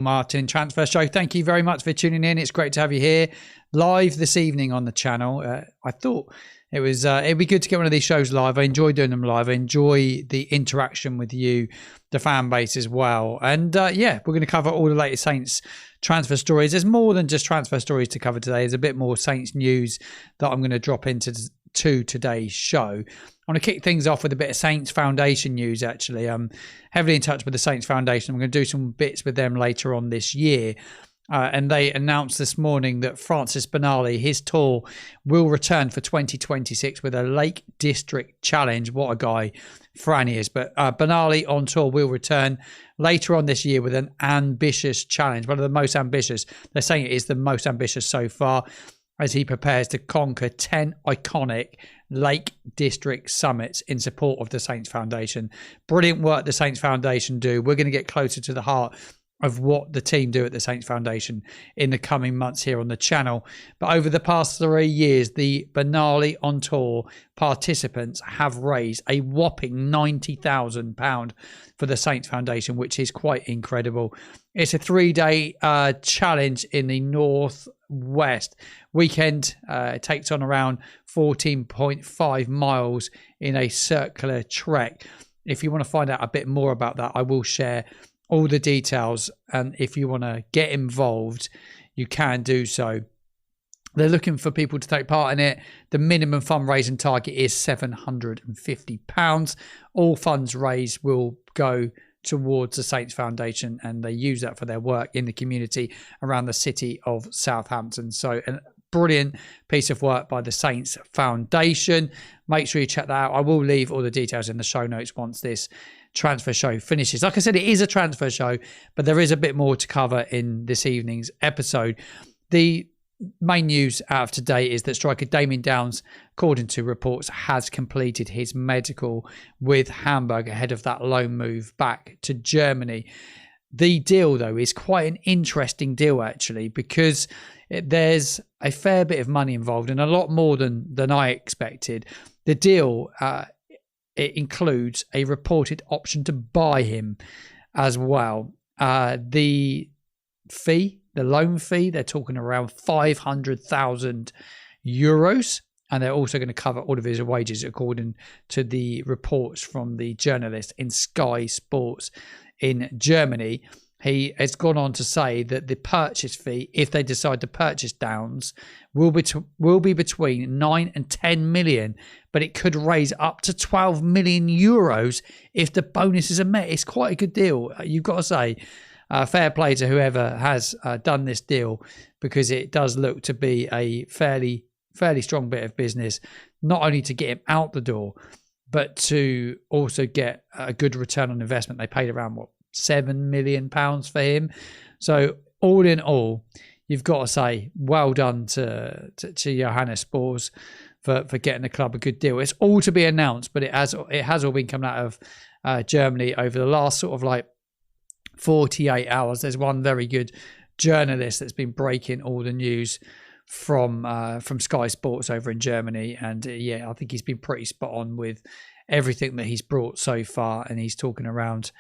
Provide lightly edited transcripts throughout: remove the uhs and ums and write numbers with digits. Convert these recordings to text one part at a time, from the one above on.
Martin Transfer Show. Thank you very much for tuning in. It's great to have you here live this evening on the channel. I thought it'd be good to get one of these shows live. I enjoy doing them live. I enjoy the interaction with you, the fan base as well. And yeah, we're going to cover all the latest Saints transfer stories. There's more than just transfer stories to cover today. There's a bit more Saints news that I'm going to drop into today's show. I want to kick things off with a bit of Saints Foundation news, actually. I'm heavily in touch with the Saints Foundation. I'm going to do some bits with them later on this year. And they announced this morning that Francis Benali, his tour, will return for 2026 with a Lake District Challenge. What a guy Fran is. But Benali on tour will return later on this year with an ambitious challenge. One of the most ambitious. They're saying it is the most ambitious so far, as he prepares to conquer 10 iconic Lake District summits in support of the Saints Foundation. Brilliant work the Saints Foundation do. We're going to get closer to the heart of what the team do at the Saints Foundation in the coming months here on the channel. But over the past 3 years, the Benali on Tour participants have raised a whopping £90,000 for the Saints Foundation, which is quite incredible. It's a 3-day challenge in the northwest weekend. It takes on around 14.5 miles in a circular trek. If you want to find out a bit more about that, I will share all the details, and if you want to get involved, you can do so. They're looking for people to take part in it. The minimum fundraising target is £750. All funds raised will go towards the Saints Foundation, and they use that for their work in the community around the city of Southampton. So a brilliant piece of work by the Saints Foundation. Make sure you check that out. I will leave all the details in the show notes once this transfer show finishes. Like I said, it is a transfer show, but there is a bit more to cover in this evening's episode. The main news out of today is that striker Damion Downs, according to reports, has completed his medical with Hamburg ahead of that loan move back to Germany. The deal, though, is quite an interesting deal, actually, because there's a fair bit of money involved and a lot more than I expected. The deal it includes a reported option to buy him as well. The loan fee, they're talking around €500,000, and they're also going to cover all of his wages, according to the reports from the journalist in Sky Sports in Germany. He has gone on to say that the purchase fee, if they decide to purchase Downs, will be between 9 and 10 million, but it could raise up to 12 million euros if the bonuses are met. It's quite a good deal, you've got to say. Fair play to whoever has done this deal, because it does look to be a fairly strong bit of business, not only to get him out the door, but to also get a good return on investment. They paid around, £7 million for him. So all in all, you've got to say well done to Johannes Spors for getting the club a good deal. It's all to be announced, but it has all been coming out of Germany over the last sort of 48 hours. There's one very good journalist that's been breaking all the news from Sky Sports over in Germany, and yeah, I think he's been pretty spot on with everything that he's brought so far, and he's talking around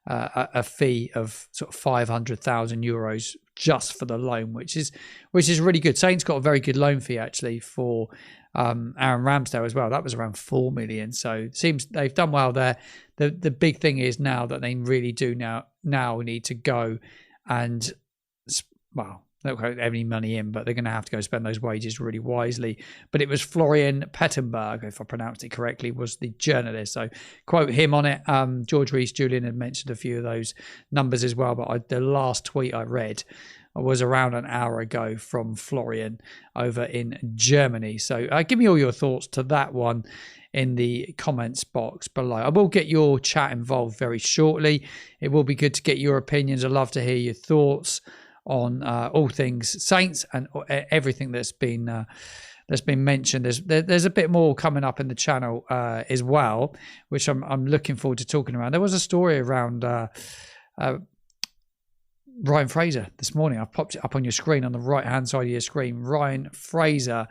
a fee of sort of €500,000 just for the loan, which is really good. Saints got a very good loan fee actually for Aaron Ramsdale as well. That was around 4 million. So it seems they've done well there. The big thing is now that they really do now need to go and, well, they don't have any money in, but they're going to have to go spend those wages really wisely. But it was Florian Pettenberg, if I pronounced it correctly, was the journalist. So quote him on it. George Rees-Julian had mentioned a few of those numbers as well, but the last tweet I read was around an hour ago from Florian over in Germany. So give me all your thoughts to that one in the comments box below. I will get your chat involved very shortly. It will be good to get your opinions. I'd love to hear your thoughts on all things Saints and everything that's been mentioned. There's a bit more coming up in the channel as well, which I'm looking forward to talking about. There was a story around Ryan Fraser this morning. I've popped it up on your screen, on the right hand side of your screen. Ryan Fraser,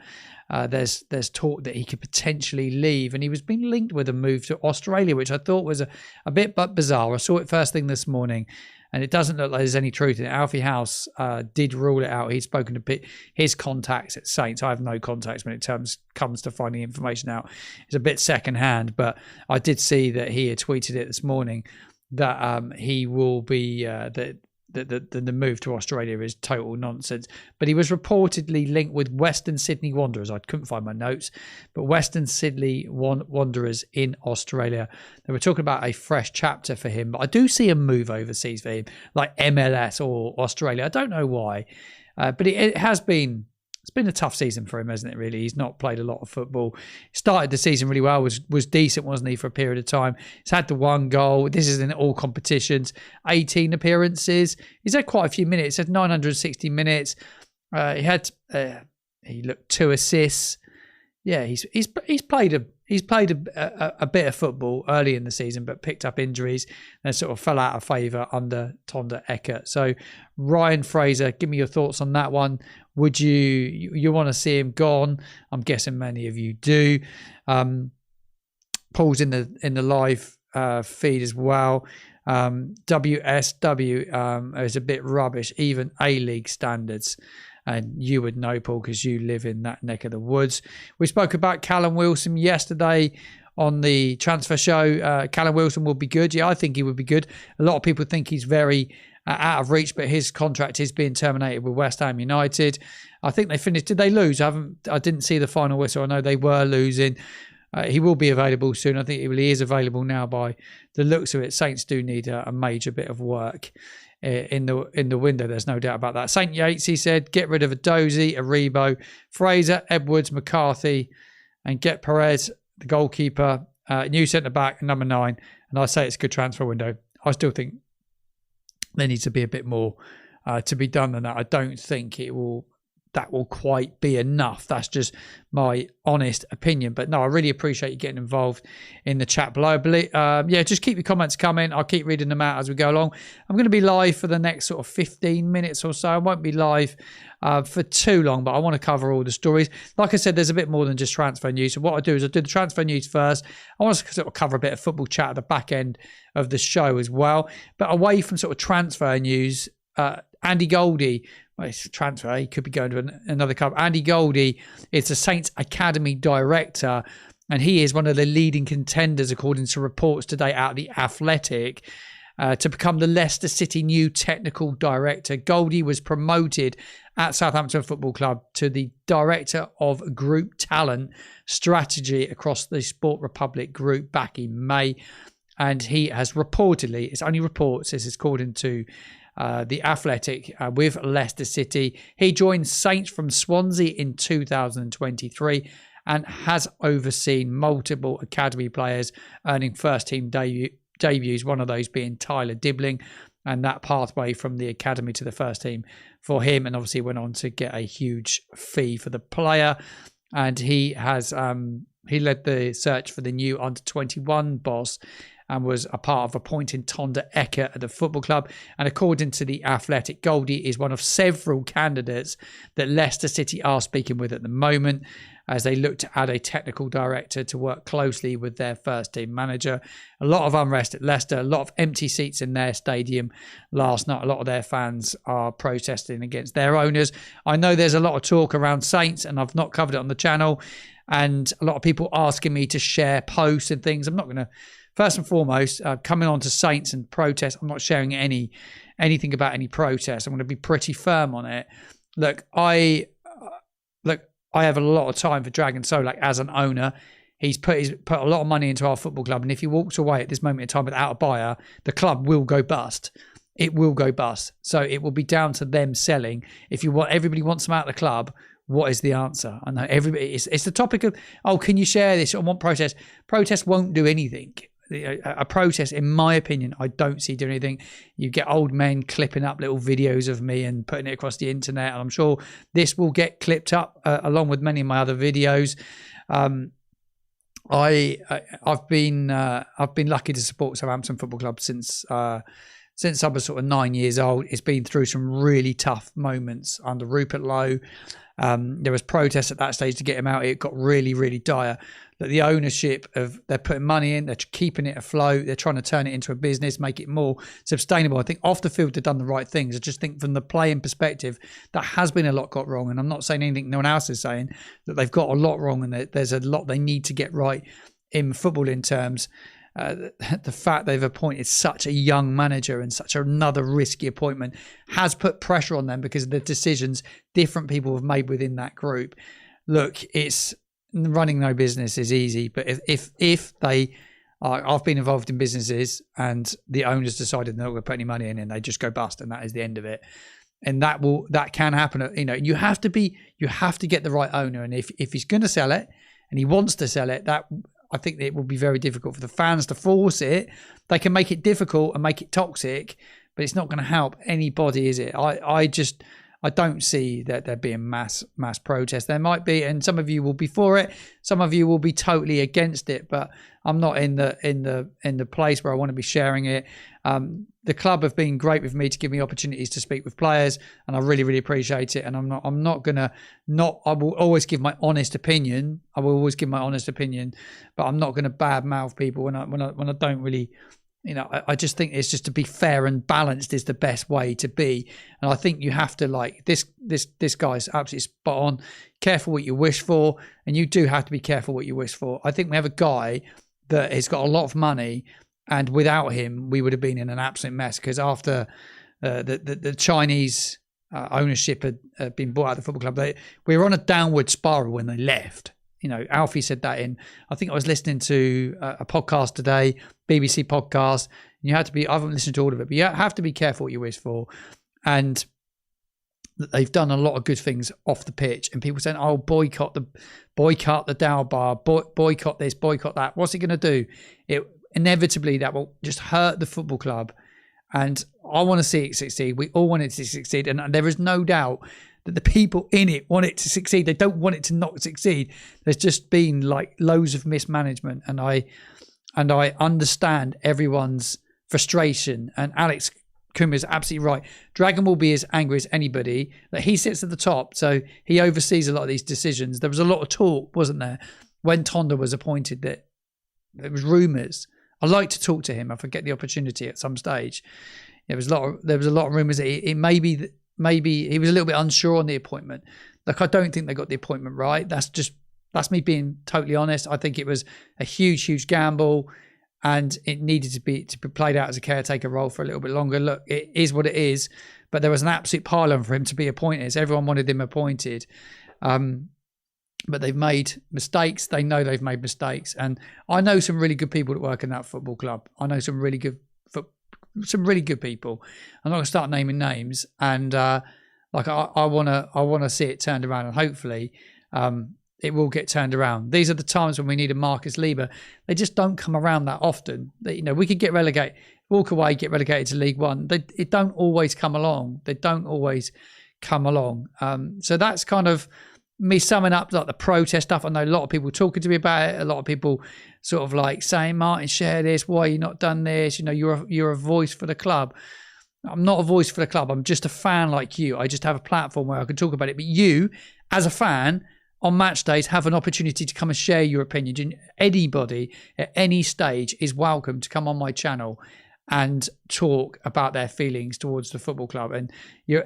there's talk that he could potentially leave, and he was being linked with a move to Australia, which I thought was a bit bizarre. I saw it first thing this morning. and it doesn't look like there's any truth in it. Alfie House did rule it out. He's spoken to his contacts at Saints. I have no contacts when it comes to finding information out. It's a bit secondhand, but I did see that he had tweeted it this morning that he will be the move to Australia is total nonsense. But he was reportedly linked with Western Sydney Wanderers. I couldn't find my notes, but Western Sydney Wanderers in Australia. They were talking about a fresh chapter for him, but I do see a move overseas for him, like MLS or Australia. I don't know why, but it has been. It's been a tough season for him, hasn't it, really? He's not played a lot of football. Started the season really well, was decent, wasn't he, for a period of time. He's had the one goal. This is in all competitions. 18 appearances. He's had quite a few minutes. He's had 960 minutes. He looked 2 assists. Yeah, he's played a bit of football early in the season, but picked up injuries and sort of fell out of favour under Tonda Eckert. So Ryan Fraser, give me your thoughts on that one. Would you want to see him gone? I'm guessing many of you do. Paul's in the live feed as well. WSW is a bit rubbish, even A-League standards. And you would know, Paul, because you live in that neck of the woods. We spoke about Callum Wilson yesterday on the transfer show. Callum Wilson will be good. Yeah, I think he would be good. A lot of people think he's very out of reach, but his contract is being terminated with West Ham United. I think they finished. Did they lose? I didn't see the final whistle. I know they were losing. He will be available soon. I think he is available now by the looks of it. Saints do need a major bit of work in the window. There's no doubt about that. St. Yates, he said, get rid of a Dozy, a Rebo, Fraser, Edwards, McCarthy, and get Perez, the goalkeeper, new centre-back, number 9. And I say it's a good transfer window. I still think there needs to be a bit more to be done than that. I don't think that will quite be enough. That's just my honest opinion. But no, I really appreciate you getting involved in the chat below. Just keep your comments coming. I'll keep reading them out as we go along. I'm going to be live for the next sort of 15 minutes or so. I won't be live for too long, but I want to cover all the stories. Like I said, there's a bit more than just transfer news. So what I do is I do the transfer news first. I want to sort of cover a bit of football chat at the back end of the show as well. But away from sort of transfer news, Andy Goldie, well, it's a transfer. He could be going to another club. Andy Goldie is the Saints Academy director, and he is one of the leading contenders, according to reports today out of The Athletic, to become the Leicester City new technical director. Goldie was promoted at Southampton Football Club to the director of group talent strategy across the Sport Republic group back in May. And he has reportedly, it's only reports, this is according to The Athletic, with Leicester City. He joined Saints from Swansea in 2023 and has overseen multiple academy players earning first-team debuts, one of those being Tyler Dibbling, and that pathway from the academy to the first team for him, and obviously went on to get a huge fee for the player. And he has he led the search for the new under-21 boss and was a part of appointing Tonda Eckert at the football club. And according to The Athletic, Goldie is one of several candidates that Leicester City are speaking with at the moment as they look to add a technical director to work closely with their first team manager. A lot of unrest at Leicester, a lot of empty seats in their stadium last night. A lot of their fans are protesting against their owners. I know there's a lot of talk around Saints, and I've not covered it on the channel, and a lot of people asking me to share posts and things. I'm not going to, first and foremost, coming on to Saints and protests, I'm not sharing anything about any protests. I'm going to be pretty firm on it. Look, I have a lot of time for Dragon Solak as an owner. He's put a lot of money into our football club, and if he walks away at this moment in time without a buyer, the club will go bust. It will go bust. So it will be down to them selling. If everybody wants them out of the club, what is the answer? I know everybody. It's the topic of, oh, can you share this? I want protest. Protest won't do anything. A protest, in my opinion, I don't see doing anything. You get old men clipping up little videos of me and putting it across the internet, and I'm sure this will get clipped up along with many of my other videos. I've been lucky to support Southampton Football Club since since I was sort of 9 years old, it's been through some really tough moments under Rupert Lowe. There was protests at that stage to get him out. It got really, really dire. That the ownership they're putting money in, they're keeping it afloat, they're trying to turn it into a business, make it more sustainable. I think off the field they've done the right things. I just think from the playing perspective, that has been a lot got wrong. And I'm not saying anything no one else is saying, that they've got a lot wrong and that there's a lot they need to get right in footballing terms. The fact they've appointed such a young manager and such another risky appointment has put pressure on them because of the decisions different people have made within that group. Look, it's running no business is easy, but if they I've been involved in businesses and the owners decided they're not going to put any money in and they just go bust, and that is the end of it. And that can happen. You know, you have to get the right owner, and if he's going to sell it and he wants to sell it, that I think it will be very difficult for the fans to force it. They can make it difficult and make it toxic, but it's not going to help anybody, is it? I don't see that there being mass protest. There might be, and some of you will be for it. Some of you will be totally against it. But I'm not in the place where I want to be sharing it. The club have been great with me to give me opportunities to speak with players, and I really, really appreciate it. And I'm not gonna. I will always give my honest opinion. I will always give my honest opinion, but I'm not going to badmouth people when I don't really. You know, I just think it's just to be fair and balanced is the best way to be. And I think you have to, like, this guy's absolutely spot on. Careful what you wish for, and you do have to be careful what you wish for. I think we have a guy that has got a lot of money, and without him, we would have been in an absolute mess. Because after the Chinese ownership had been bought out of the football club, we were on a downward spiral when they left. You know, Alfie said that I think I was listening to a podcast today, BBC podcast, and you had to be, I haven't listened to all of it, but you have to be careful what you wish for. And they've done a lot of good things off the pitch, and people saying, oh, boycott the Dow Bar, boycott this, boycott that. What's it going to do? Inevitably, that will just hurt the football club. And I want to see it succeed. We all want it to succeed. And there is no doubt that the people in it want it to succeed. They don't want it to not succeed. There's just been like loads of mismanagement, and I understand everyone's frustration. And Alex Kumar is absolutely right. Dragon will be as angry as anybody. That he sits at the top, so he oversees a lot of these decisions. There was a lot of talk, wasn't there, when Tonda was appointed, that there was rumours. I'd like to talk to him if I get the opportunity at some stage. There was a lot of rumours that it maybe he was a little bit unsure on the appointment. Like, I don't think they got the appointment right. That's me being totally honest. I think it was a huge gamble, and it needed to be played out as a caretaker role for a little bit longer. Look, it is what it is, but there was an absolute pile-on for him to be appointed. So everyone wanted him appointed. But they've made mistakes. They know they've made mistakes. And I know some really good people that work in that football club. I know some really good people. I'm not going to start naming names. And I want to see it turned around, and hopefully it will get turned around. These are the times when we need a Marcus Lieber. They just don't come around that often. We could get relegated, walk away, get relegated to League One. It don't always come along. They don't always come along. So that's kind of me summing up like the protest stuff. I know a lot of people talking to me about it. A lot of people sort of like saying, Martin, share this. Why you not done this? You're a voice for the club. I'm not a voice for the club. I'm just a fan like you. I just have a platform where I can talk about it. But you, as a fan, on match days, have an opportunity to come and share your opinion. And anybody at any stage is welcome to come on my channel and talk about their feelings towards the football club. And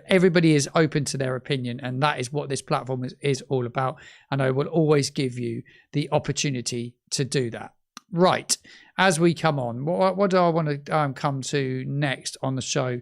everybody is open to their opinion, and that is what this platform is all about. And I will always give you the opportunity to do that. Right, as we come on, what do I want to come to next on the show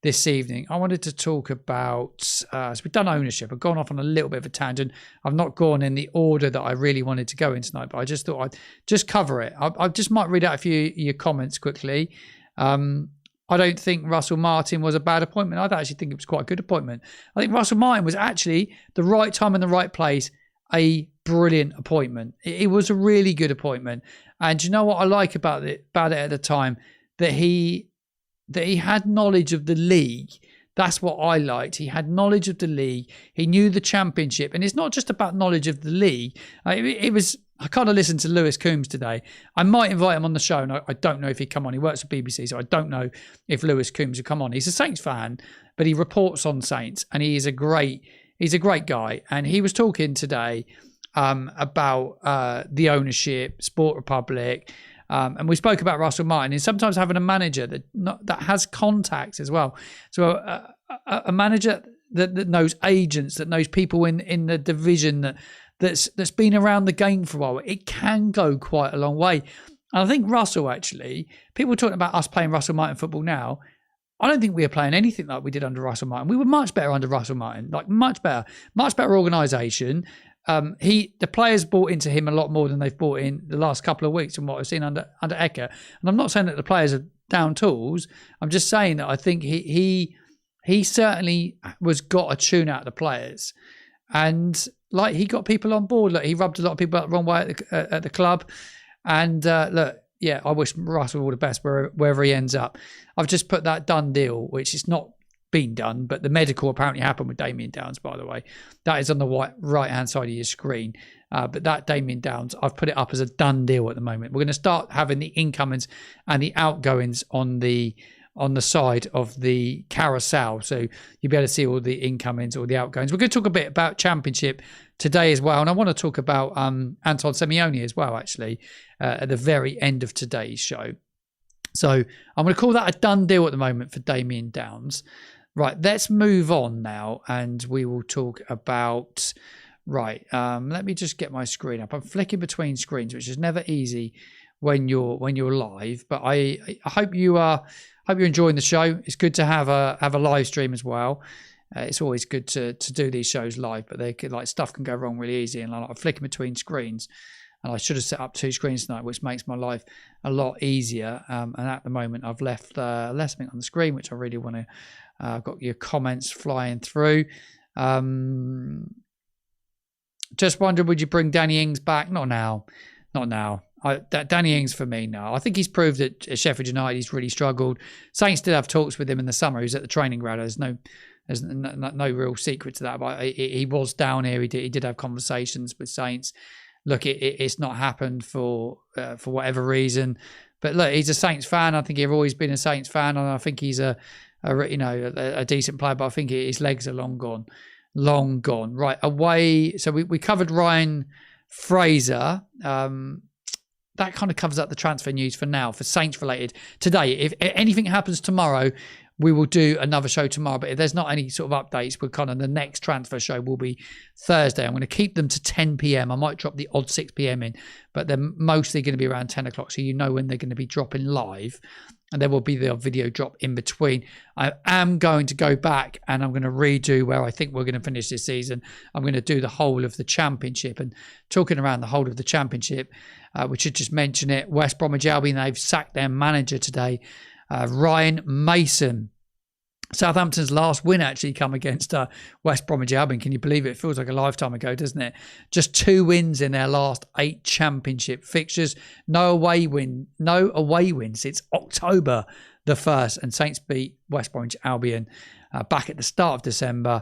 this evening? I wanted to talk about, so we've done ownership. I've gone off on a little bit of a tangent. I've not gone in the order that I really wanted to go in tonight, but I just thought I'd just cover it. I just might read out a few of your comments quickly. I don't think Russell Martin was a bad appointment. I actually think it was quite a good appointment. I think Russell Martin was actually the right time in the right place, a brilliant appointment. It was a really good appointment. And you know what I like about it at the time? That he had knowledge of the league That's what I liked. He had knowledge of the league. He knew the championship. And it's not just about knowledge of the league. It was... I kind of listened to Lewis Coombs today. I might invite him on the show, and I don't know if he'd come on. He works for BBC, so I don't know if Lewis Coombs would come on. He's a Saints fan, but he reports on Saints, and he's a great guy. And he was talking today about the ownership, Sport Republic, and we spoke about Russell Martin, and sometimes having a manager that has contacts as well. So a manager that knows agents, that knows people in the division that's been around the game for a while, it can go quite a long way. And I think Russell, actually, people are talking about us playing Russell Martin football now. I don't think we are playing anything like we did under Russell Martin. We were much better under Russell Martin, like much better organisation. The players bought into him a lot more than they've bought in the last couple of weeks and what I've seen under Ecker. And I'm not saying that the players are down tools. I'm just saying that I think he certainly got a tune out of the players. And like, he got people on board. Look, he rubbed a lot of people up the wrong way at the club. And look, yeah, I wish Russell all the best wherever he ends up. I've just put that done deal, which is not been done, but the medical apparently happened with Damion Downs, by the way. That is on the right-hand side of your screen. But that Damion Downs, I've put it up as a done deal at the moment. We're going to start having the incomings and the outgoings on the side of the carousel, so you'll be able to see all the incomings or the outgoings. We're going to talk a bit about Championship today as well, and I want to talk about Anton Simeone as well, actually, at the very end of today's show. So I'm going to call that a done deal at the moment for Damion Downs. Right, let's move on now, and we will talk about... Right, let me just get my screen up. I'm flicking between screens, which is never easy when you're live, but I hope you are... Hope you're enjoying the show. It's good to have a live stream as well. It's always good to do these shows live, but stuff can go wrong really easy, and I'm flicking between screens. And I should have set up 2 screens tonight, which makes my life a lot easier. And at the moment, I've left something on the screen, which I really want to. I've got your comments flying through. Just wondered, would you bring Danny Ings back? Not now. Danny Ings for me now. I think he's proved that at Sheffield United he's really struggled. Saints did have talks with him in the summer. He was at the training ground. There's no real secret to that. But he was down here. He did have conversations with Saints. Look, it's not happened for whatever reason. But look, he's a Saints fan. I think he's always been a Saints fan, and I think he's a decent player. But I think his legs are long gone. Right, away. So we covered Ryan Fraser. That kind of covers up the transfer news for now, for Saints related today. If anything happens tomorrow, we will do another show tomorrow. But if there's not any sort of updates, we're kind of the next transfer show will be Thursday. I'm going to keep them to 10 p.m. I might drop the odd 6 p.m. in, but they're mostly going to be around 10 o'clock. So you know when they're going to be dropping live. And there will be the video drop in between. I am going to go back and I'm going to redo where I think we're going to finish this season. I'm going to do the whole of the Championship. And talking around the whole of the Championship, we should just mention it. West Bromwich Albion, they've sacked their manager today, Ryan Mason. Southampton's last win actually come against West Bromwich Albion. Can you believe it? It feels like a lifetime ago, doesn't it? Just 2 wins in their last 8 Championship fixtures. No away win since October the 1st. And Saints beat West Bromwich Albion back at the start of December.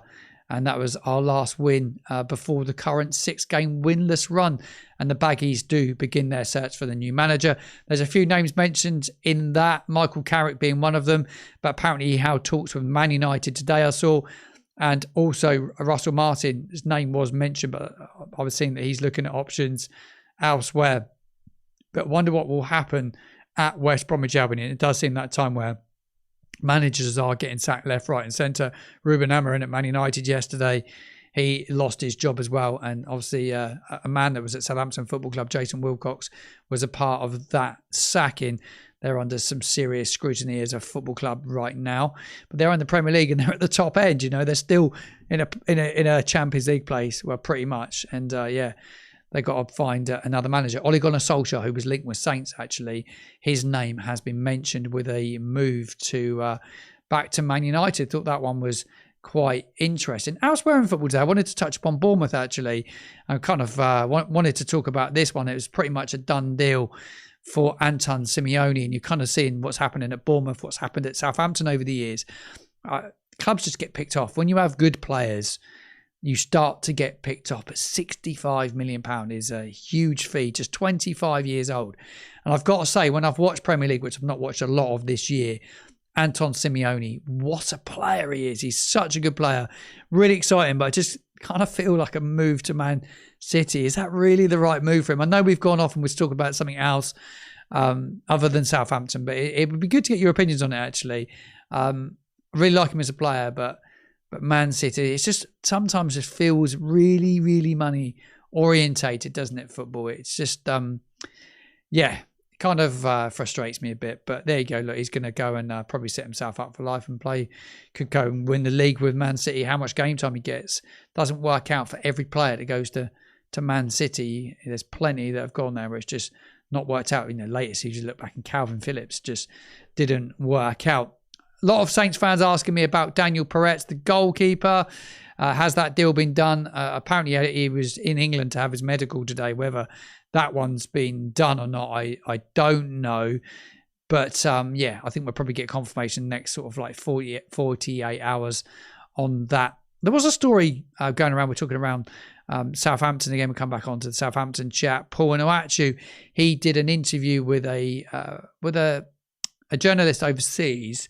And that was our last win before the current 6-game winless run. And the Baggies do begin their search for the new manager. There's a few names mentioned in that, Michael Carrick being one of them. But apparently he held talks with Man United today, I saw. And also Russell Martin, his name was mentioned, but I was seeing that he's looking at options elsewhere. But wonder what will happen at West Bromwich Albion. It does seem that time where managers are getting sacked left, right and centre. Ruben Amorim at Man United yesterday, he lost his job as well. And obviously a man that was at Southampton Football Club, Jason Wilcox, was a part of that sacking. They're under some serious scrutiny as a football club right now. But they're in the Premier League and they're at the top end. You know, they're still in a Champions League place, well, pretty much. And they got to find another manager. Ole Gunnar Solskjaer, who was linked with Saints, actually, his name has been mentioned with a move to back to Man United. Thought that one was quite interesting. Elsewhere in football today, I wanted to touch upon Bournemouth, actually. I kind of wanted to talk about this one. It was pretty much a done deal for Anton Simeone, and you're kind of seeing what's happening at Bournemouth, what's happened at Southampton over the years. clubs just get picked off. When you have good players, you start to get picked up. At £65 million is a huge fee, just 25 years old. And I've got to say, when I've watched Premier League, which I've not watched a lot of this year, Anton Simeone, what a player he is. He's such a good player. Really exciting, but I just kind of feel like a move to Man City. Is that really the right move for him? I know we've gone off and we're talking about something else other than Southampton, but it would be good to get your opinions on it, actually. I really like him as a player, but Man City, it's just sometimes just feels really, really money orientated, doesn't it, football? It's just, it kind of frustrates me a bit. But there you go. Look, he's going to go and probably set himself up for life and could go and win the league with Man City. How much game time he gets doesn't work out for every player that goes to Man City. There's plenty that have gone there where it's just not worked out. Latest you just look back and Calvin Phillips just didn't work out. A lot of Saints fans asking me about Daniel Peretz, the goalkeeper. Has that deal been done? Apparently he was in England to have his medical today. Whether that one's been done or not, I don't know. But I think we'll probably get confirmation next sort of like 48 hours on that. There was a story going around. We're talking around Southampton again. We'll come back onto the Southampton chat. Paul Onuachu, he did an interview with a journalist overseas.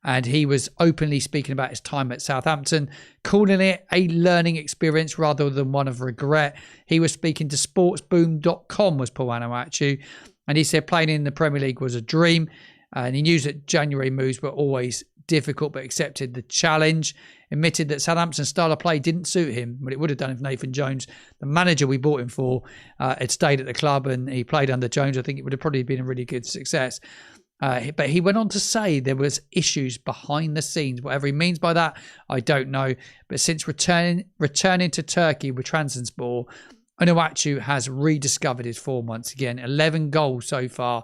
And he was openly speaking about his time at Southampton, calling it a learning experience rather than one of regret. He was speaking to sportsboom.com, was Paul Onuachu, and he said playing in the Premier League was a dream. And he knew that January moves were always difficult, but accepted the challenge. Admitted that Southampton's style of play didn't suit him, but it would have done if Nathan Jones, the manager we bought him for, had stayed at the club and he played under Jones. I think it would have probably been a really good success. But he went on to say there was issues behind the scenes. Whatever he means by that, I don't know. But since returning to Turkey with Trabzonspor, Onuachu has rediscovered his form once again. 11 goals so far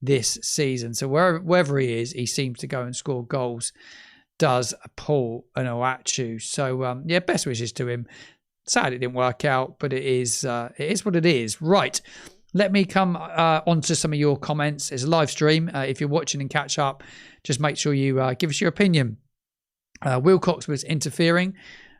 this season. So wherever he is, he seems to go and score goals. Does Paul Onuachu. So best wishes to him. Sad it didn't work out, but it is what it is. Right. Let me come on to some of your comments. It's a live stream. If you're watching and catch up, just make sure you give us your opinion. Wilcox was interfering.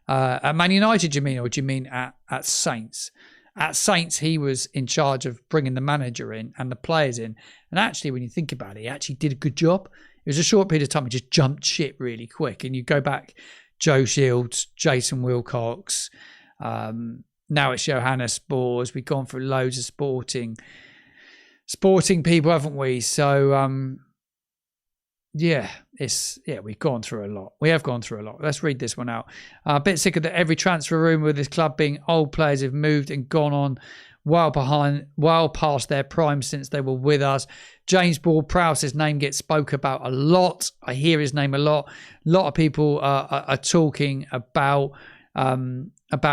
At Man United, do you mean? Or do you mean at Saints? At Saints, he was in charge of bringing the manager in and the players in. And actually, when you think about it, he actually did a good job. It was a short period of time. He just jumped ship really quick. And you go back, Joe Shields, Jason Wilcox, now it's Johannes Spores. We've gone through loads of sporting people, haven't we? So, we've gone through a lot. We have gone through a lot. Let's read this one out. A bit sick of that every transfer rumour with this club being old players who've moved and gone on well past their prime since they were with us. James Ward-Prowse's name gets spoke about a lot. I hear his name a lot. A lot of people are talking about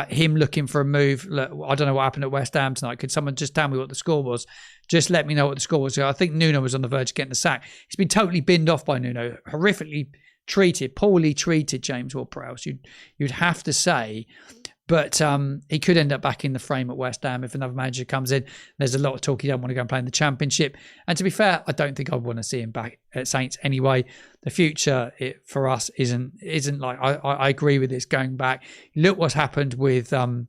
him looking for a move. Look, I don't know what happened at West Ham tonight. Could someone just tell me what the score was? Just let me know what the score was. I think Nuno was on the verge of getting the sack. He's been totally binned off by Nuno. Horrifically treated, poorly treated James Ward-Prowse. You'd have to say. But he could end up back in the frame at West Ham if another manager comes in. There's a lot of talk he don't want to go and play in the Championship. And to be fair, I don't think I'd want to see him back at Saints anyway. The future for us isn't like I agree with this going back. Look what's happened with Ori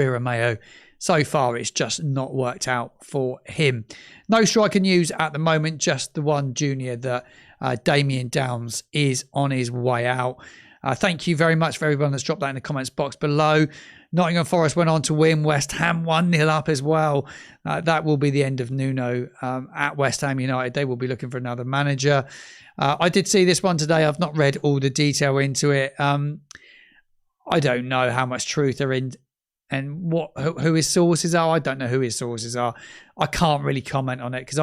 Romeo. So far, it's just not worked out for him. No striker news at the moment, just the one junior that Damion Downs is on his way out. Thank you very much for everyone that's dropped that in the comments box below. Nottingham Forest went on to win. West Ham 1-0 up as well. That will be the end of Nuno at West Ham United. They will be looking for another manager. I did see this one today. I've not read all the detail into it. I don't know how much truth are in and who his sources are. I don't know who his sources are. I can't really comment on it because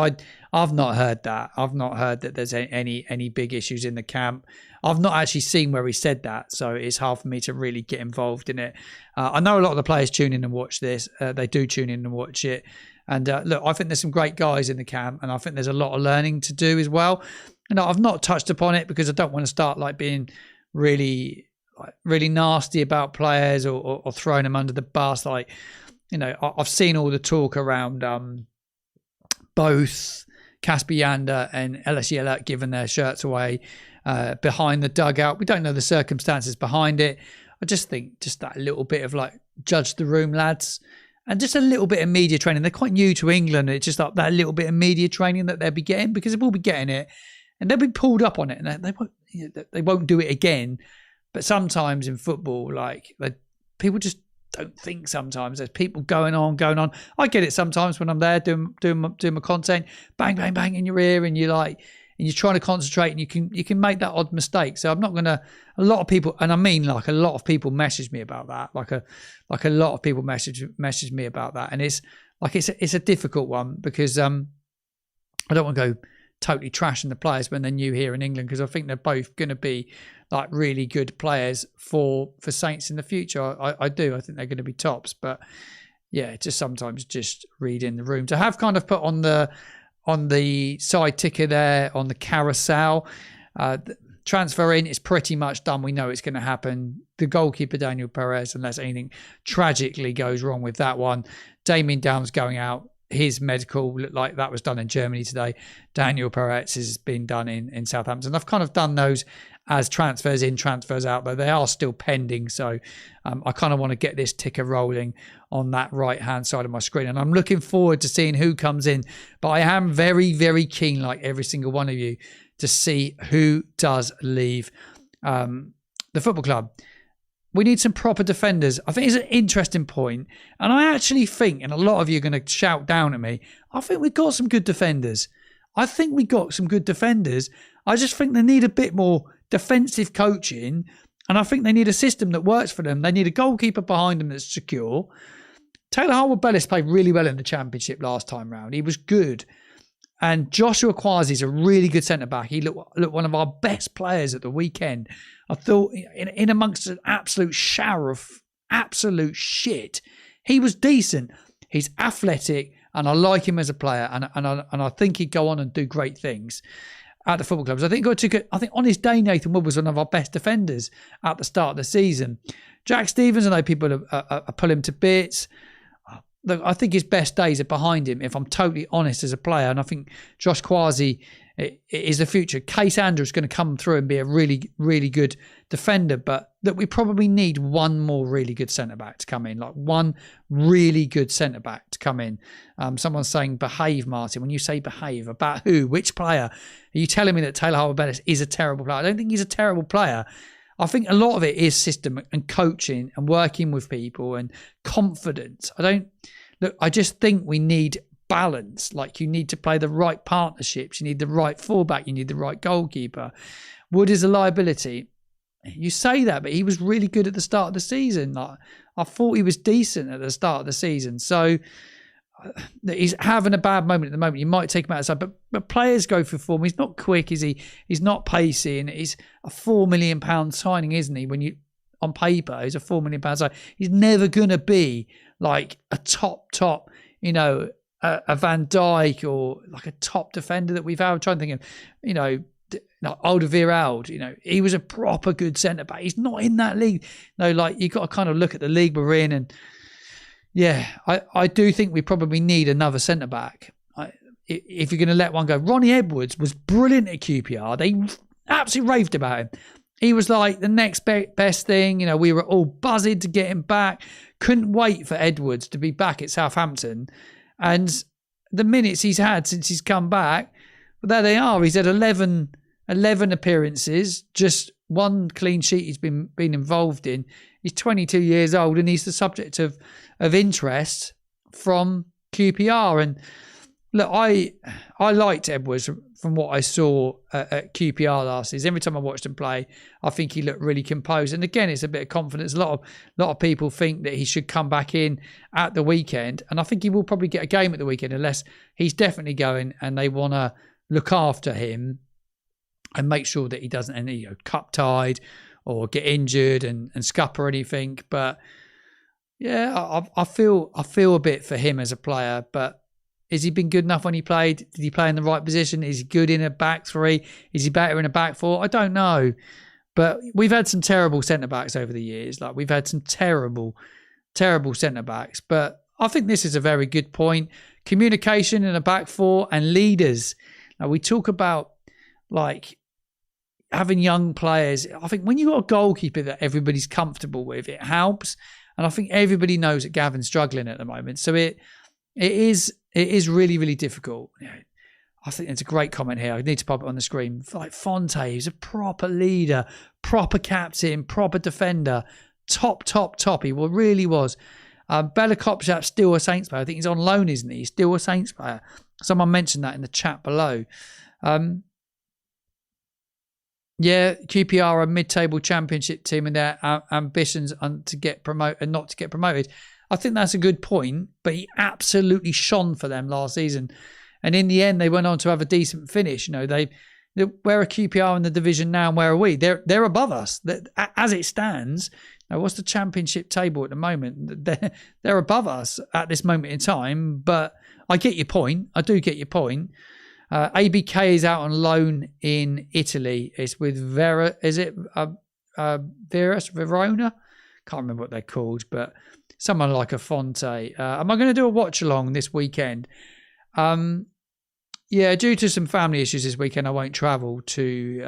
I've not heard that. I've not heard that there's any big issues in the camp. I've not actually seen where he said that, so it's hard for me to really get involved in it. I know a lot of the players tune in and watch this. They do tune in and watch it. And look, I think there's some great guys in the camp, and I think there's a lot of learning to do as well. I've not touched upon it because I don't want to start being really nasty about players or throwing them under the bus. I've seen all the talk around both Casper Yander and LSU giving their shirts away behind the dugout. We don't know the circumstances behind it. I just think just that little bit of like, judge the room, lads. And just a little bit of media training. They're quite new to England. It's just like that little bit of media training that they'll be getting, because they will be getting it and they'll be pulled up on it, and they won't do it again. But sometimes in football, like people just don't think sometimes. There's people going on. I get it sometimes when I'm there doing my content, bang, bang, bang in your ear, and you're trying to concentrate, and you can make that odd mistake. So I'm not going to, a lot of people, and I mean like a lot of people message me about that. Like a lot of people message me about that. And it's like, it's a difficult one, because I don't want to go totally trashing the players when they're new here in England, because I think they're both going to be like really good players for Saints in the future. I do. I think they're going to be tops. But yeah, just sometimes just reading the room. To have kind of put on the side ticker there on the carousel, transfer in is pretty much done. We know it's going to happen. The goalkeeper, Daniel Perez, unless anything tragically goes wrong with that one. Damion Downs going out. His medical looked like that was done in Germany today. Daniel Perez has been done in Southampton. I've kind of done those as transfers in, transfers out, though they are still pending. So I kind of want to get this ticker rolling on that right-hand side of my screen. And I'm looking forward to seeing who comes in. But I am very, very keen, like every single one of you, to see who does leave the football club. We need some proper defenders. I think it's an interesting point. And I actually think, and a lot of you are going to shout down at me, I think we've got some good defenders. I just think they need a bit more defensive coaching. And I think they need a system that works for them. They need a goalkeeper behind them that's secure. Taylor Harwood-Bellis played really well in the Championship last time round. He was good. And Joshua Kwasi is a really good centre-back. He looked one of our best players at the weekend. I thought in amongst an absolute shower of absolute shit, he was decent. He's athletic, and I like him as a player. And I think he'd go on and do great things at the football clubs. I think on his day, Nathan Wood was one of our best defenders at the start of the season. Jack Stevens, I know people are pulling him to bits. Look, I think his best days are behind him, if I'm totally honest, as a player. And I think Josh Kwasi is the future. Case Andrews is going to come through and be a really, really good defender. But that we probably need one more really good centre-back to come in. Like one really good centre-back to come in. Someone's saying behave, Martin. When you say behave, about who? Which player? Are you telling me that Taylor Harwood-Bellis is a terrible player? I don't think he's a terrible player. I think a lot of it is system and coaching and working with people and confidence. I just think we need balance. Like, you need to play the right partnerships. You need the right fullback. You need the right goalkeeper. Wood is a liability. You say that, but he was really good at the start of the season. Like, I thought he was decent at the start of the season. So he's having a bad moment at the moment. You might take him outside, but players go for form. He's not quick, is he? He's not pacey, and he's a £4 million signing, isn't he? When you on paper, he's a £4 million signing. He's never gonna be like a top, a Van Dijk or like a top defender that we've had. I'm trying to think of, like Alderweireld. He was a proper good centre back. He's not in that league. Like, you got to kind of look at the league we're in and. Yeah, I do think we probably need another centre-back. If you're going to let one go. Ronnie Edwards was brilliant at QPR. They absolutely raved about him. He was like the next best thing. We were all buzzing to get him back. Couldn't wait for Edwards to be back at Southampton. And the minutes he's had since he's come back, well, there they are. He's had 11 appearances, just one clean sheet he's been involved in. He's 22 years old, and he's the subject of interest from QPR. And look, I liked Edwards from what I saw at QPR last season. Every time I watched him play, I think he looked really composed. And again, it's a bit of confidence. A lot of people think that he should come back in at the weekend, and I think he will probably get a game at the weekend, unless he's definitely going and they want to look after him and make sure that he doesn't end cup tied or get injured and scupper anything. But yeah, I feel a bit for him as a player. But has he been good enough when he played? Did he play in the right position? Is he good in a back three? Is he better in a back four? I don't know. But we've had some terrible centre-backs over the years. Like, we've had some terrible, terrible centre-backs. But I think this is a very good point. Communication in a back four and leaders. Now, we talk about, like, having young players. I think when you've got a goalkeeper that everybody's comfortable with, it helps. And I think everybody knows that Gavin's struggling at the moment. So it is really, really difficult. I think it's a great comment here. I need to pop it on the screen. Like Fonte, he's a proper leader, proper captain, proper defender, top. He really was. Bella Kopchap's still a Saints player. I think he's on loan, isn't he? He's still a Saints player. Someone mentioned that in the chat below. Yeah, QPR are a mid-table championship team and their ambitions to get promoted and not to get promoted. I think that's a good point, but he absolutely shone for them last season. And in the end, they went on to have a decent finish. You know, where are QPR in the division now and where are we? They're above us. As it stands, now what's the championship table at the moment? They're above us at this moment in time, but I get your point. I do get your point. ABK is out on loan in Italy. It's with Verona? Can't remember what they're called, but someone like a Fonte. Am I going to do a watch along this weekend? Yeah, due to some family issues this weekend, I won't travel to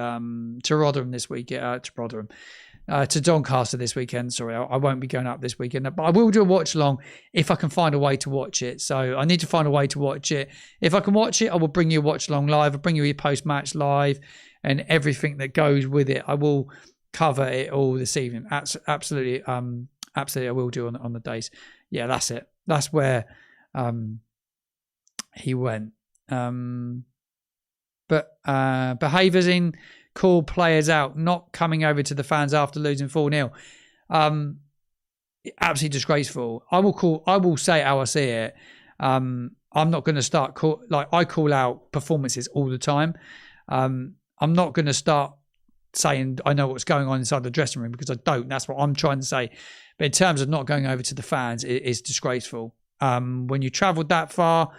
Rotherham this weekend. To Doncaster this weekend. Sorry, I won't be going up this weekend, but I will do a watch along if I can find a way to watch it. So I need to find a way to watch it. If I can watch it, I will bring you a watch along live. I'll bring you a post-match live and everything that goes with it. I will cover it all this evening. Absolutely, I will do on the days. Yeah, that's it. That's where he went. But behaviours in call players out, not coming over to the fans after losing 4-0. Absolutely disgraceful. I will say how I see it. I'm not going to start I call out performances all the time. I'm not going to start saying I know what's going on inside the dressing room because I don't. That's what I'm trying to say. But in terms of not going over to the fans, it is disgraceful. When you travelled that far,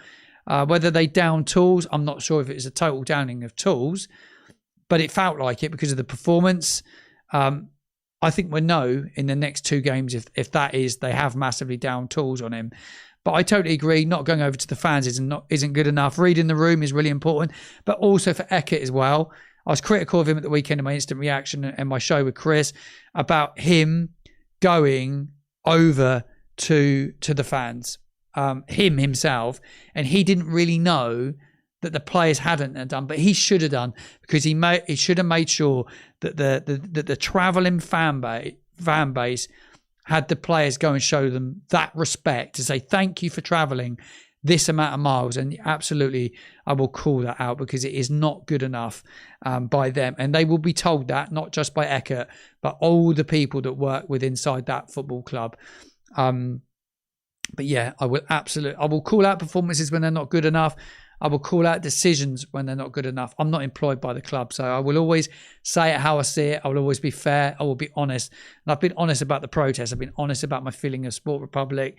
whether they down tools, I'm not sure if it was a total downing of tools, but it felt like it because of the performance. I think we'll know in the next two games if that is they have massively down tools on him. But I totally agree. Not going over to the fans isn't good enough. Reading the room is really important, but also for Eckert as well. I was critical of him at the weekend in my instant reaction and my show with Chris about him going over to the fans, himself, and he didn't really know that the players hadn't done, but he should have done because he should have made sure that the travelling fan base had the players go and show them that respect to say thank you for travelling this amount of miles. And absolutely, I will call that out because it is not good enough by them, and they will be told that not just by Eckert, but all the people that work with inside that football club. But yeah, I will call out performances when they're not good enough. I will call out decisions when they're not good enough. I'm not employed by the club, so I will always say it how I see it. I will always be fair. I will be honest. And I've been honest about the protest. I've been honest about my feeling of Sport Republic.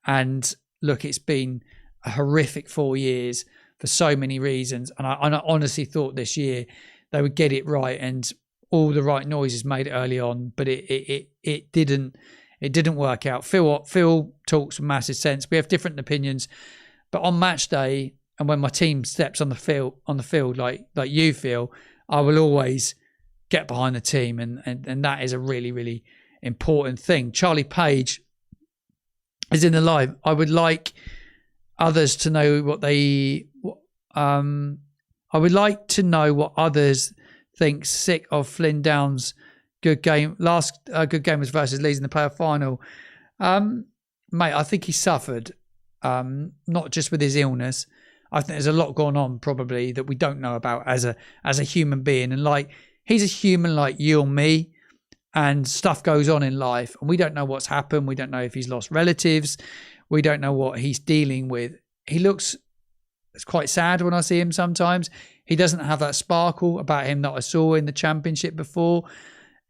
And look, it's been a horrific 4 years for so many reasons. And I honestly thought this year they would get it right and all the right noises made early on, but it didn't work out. Phil talks massive sense. We have different opinions, but on match day, and when my team steps on the field like you feel, I will always get behind the team, and that is a really, really important thing. Charlie Page is in the live. I would like others to know I would like to know what others think. Sick of Flynn Down's good game. Last good game was versus Leeds in the playoff final. Mate, I think he suffered, not just with his illness. I think there's a lot going on probably that we don't know about as a human being. And like, he's a human like you and me, and stuff goes on in life and we don't know what's happened. We don't know if he's lost relatives. We don't know what he's dealing with. It's quite sad when I see him sometimes. He doesn't have that sparkle about him that I saw in the championship before.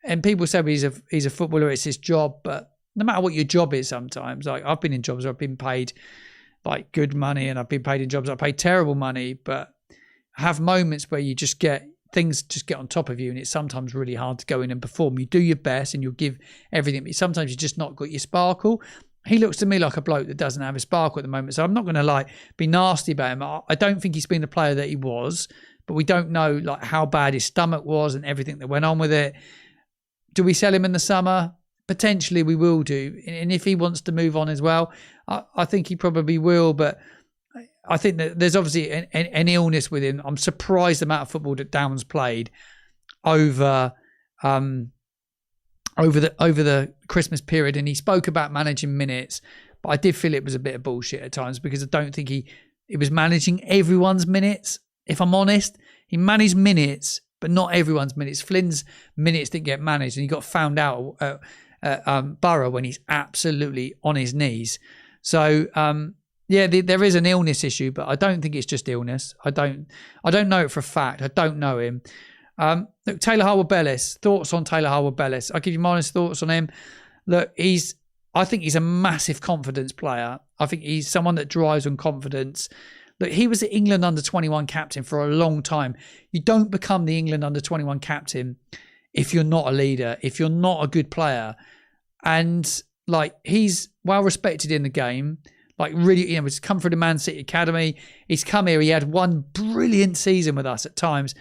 And people say he's a footballer, it's his job, but no matter what your job is sometimes, like I've been in jobs where I've been paid like good money and I've been paid in jobs I paid terrible money, but I have moments where you just get things just get on top of you and it's sometimes really hard to go in and perform. You do your best and you'll give everything, but sometimes you just not got your sparkle. He looks to me like a bloke that doesn't have a sparkle at the moment, so I'm not going to like be nasty about him. I don't think he's been the player that he was, but we don't know like how bad his stomach was and everything that went on with it. Do we sell him in the summer? Potentially we will do. And if he wants to move on as well, I think he probably will. But I think that there's obviously an illness with him. I'm surprised the amount of football that Down's played over the Christmas period. And he spoke about managing minutes, but I did feel it was a bit of bullshit at times because I don't think he was managing everyone's minutes. If I'm honest, he managed minutes, but not everyone's minutes. Flynn's minutes didn't get managed, and he got found out at Borough when he's absolutely on his knees. So there is an illness issue, but I don't think it's just illness. I don't know it for a fact. I don't know him. Look, Taylor Harwood-Bellis. Thoughts on Taylor Harwood-Bellis? I'll give you my honest thoughts on him. Look, I think he's a massive confidence player. I think he's someone that drives on confidence. Look, he was the England under-21 captain for a long time. You don't become the England under-21 captain if you're not a leader, if you're not a good player. And like, he's well respected in the game. Like, really, he's come through the Man City Academy. He's come here. He had one brilliant season with us at times.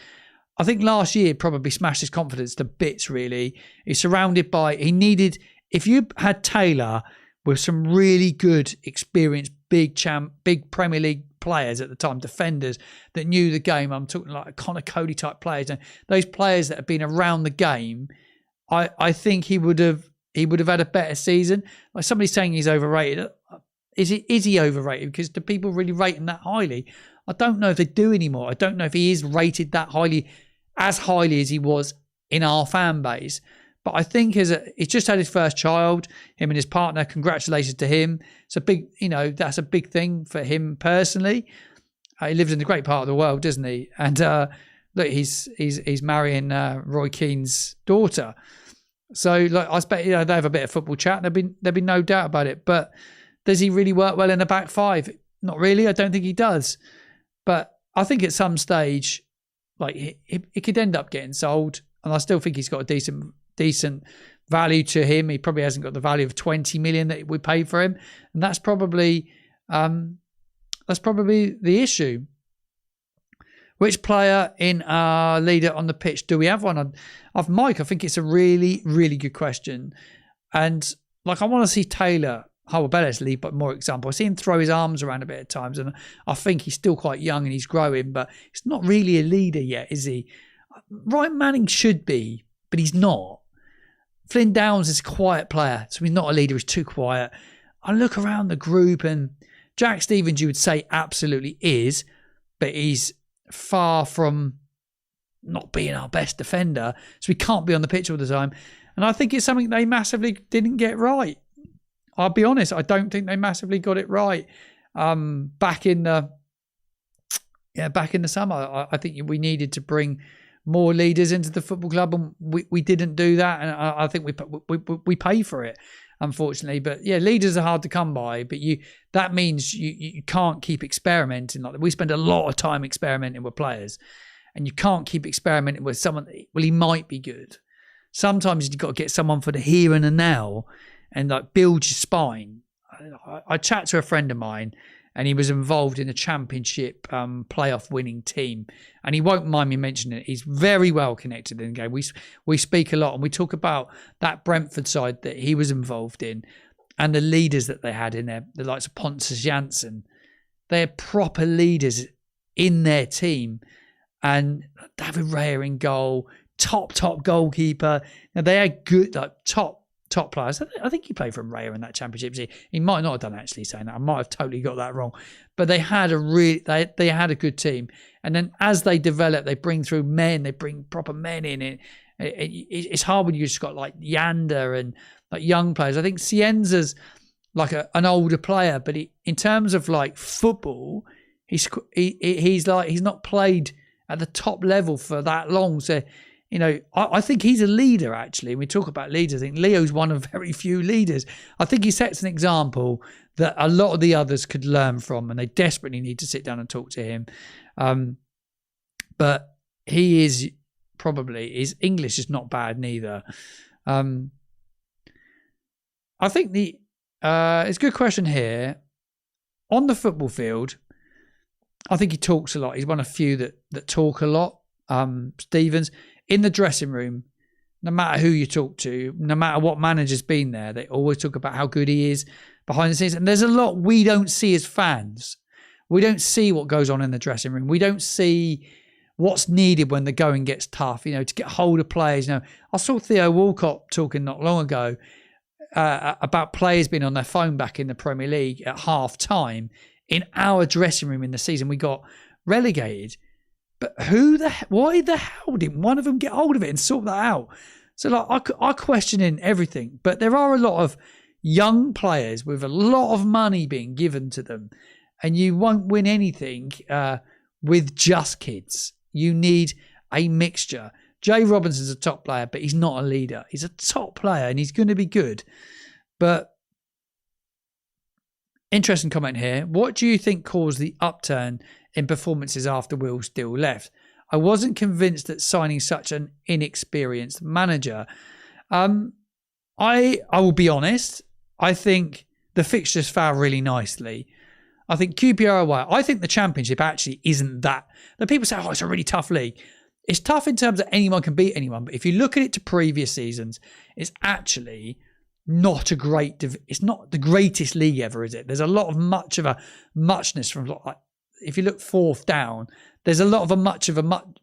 I think last year probably smashed his confidence to bits, really. He's surrounded by, if you had Taylor with some really good, experienced, big Premier League players at the time, defenders that knew the game. I'm talking like Connor Cody type players, and those players that have been around the game. I think he would have had a better season. Like, somebody's saying he's overrated. Is he overrated? Because do people really rate him that highly? I don't know if they do anymore. I don't know if he is rated that highly, as highly as he was in our fan base. But I think he's just had his first child, him and his partner. Congratulations to him. It's a big, that's a big thing for him personally. He lives in a great part of the world, doesn't he? And look, he's marrying Roy Keane's daughter. So like, I expect they have a bit of football chat. There'll be no doubt about it. But does he really work well in the back five? Not really. I don't think he does. But I think at some stage, like, he could end up getting sold, and I still think he's got a decent value to him. He probably hasn't got the value of 20 million that we paid for him, and that's probably the issue. Which player in our leader on the pitch do we have one? Of Mike, I think it's a really, really good question, and like, I want to see Taylor Harwood-Bellis lead by more example. I see him throw his arms around a bit at times, and I think he's still quite young and he's growing, but he's not really a leader yet, is he? Ryan Manning should be, but he's not. Flynn Downes is a quiet player, so he's not a leader. He's too quiet. I look around the group, and Jack Stevens, you would say, absolutely is, but he's far from not being our best defender, so he can't be on the pitch all the time. And I think it's something they massively didn't get right. I'll be honest, I don't think they massively got it right back in the summer. I think we needed to bring more leaders into the football club, and we didn't do that, and I think we pay for it, unfortunately. But yeah, leaders are hard to come by, but that means you can't keep experimenting. Like, we spend a lot of time experimenting with players, and you can't keep experimenting with someone. Well, he might be good. Sometimes you've got to get someone for the here and the now, and like, build your spine. I chat to a friend of mine, and he was involved in a championship playoff winning team, and he won't mind me mentioning it. He's very well connected in the game. We speak a lot, and we talk about that Brentford side that he was involved in, and the leaders that they had in there, the likes of Pontus Jansson. They're proper leaders in their team, and David Raya in goal, top goalkeeper. Now, they had good, like, top players. I think he played for Raya in that championship. He might not have done, actually, saying that. I might have totally got that wrong. But they had they had a good team. And then as they develop, they bring through men. They bring proper men in. It's hard when you just got like Yanda and like young players. I think Cienza's like an older player, but in terms of like football, he's not played at the top level for that long. So, I think he's a leader, actually. We talk about leaders. I think Leo's one of very few leaders. I think he sets an example that a lot of the others could learn from, and they desperately need to sit down and talk to him. But he is his English is not bad neither. I think it's a good question here. On the football field, I think he talks a lot. He's one of few that talk a lot. Stevens, in the dressing room, no matter who you talk to, no matter what manager's been there, they always talk about how good he is behind the scenes. And there's a lot we don't see as fans. We don't see what goes on in the dressing room. We don't see what's needed when the going gets tough, to get hold of players. I saw Theo Walcott talking not long ago about players being on their phone back in the Premier League at half time in our dressing room in the season. We got relegated. But why the hell didn't one of them get hold of it and sort that out? So I question in everything, but there are a lot of young players with a lot of money being given to them, and you won't win anything with just kids. You need a mixture. Jay Robinson's a top player, but he's not a leader. He's a top player and he's going to be good. But interesting comment here. What do you think caused the upturn in performances after Will Steele left? I wasn't convinced that signing such an inexperienced manager. I will be honest. I think the fixtures fell really nicely. I think QPR away. I think the Championship actually isn't that. The people say, it's a really tough league. It's tough in terms of anyone can beat anyone. But if you look at it to previous seasons, it's actually not a great. It's not the greatest league ever, is it? There's a lot of muchness from if you look fourth down, there's a lot of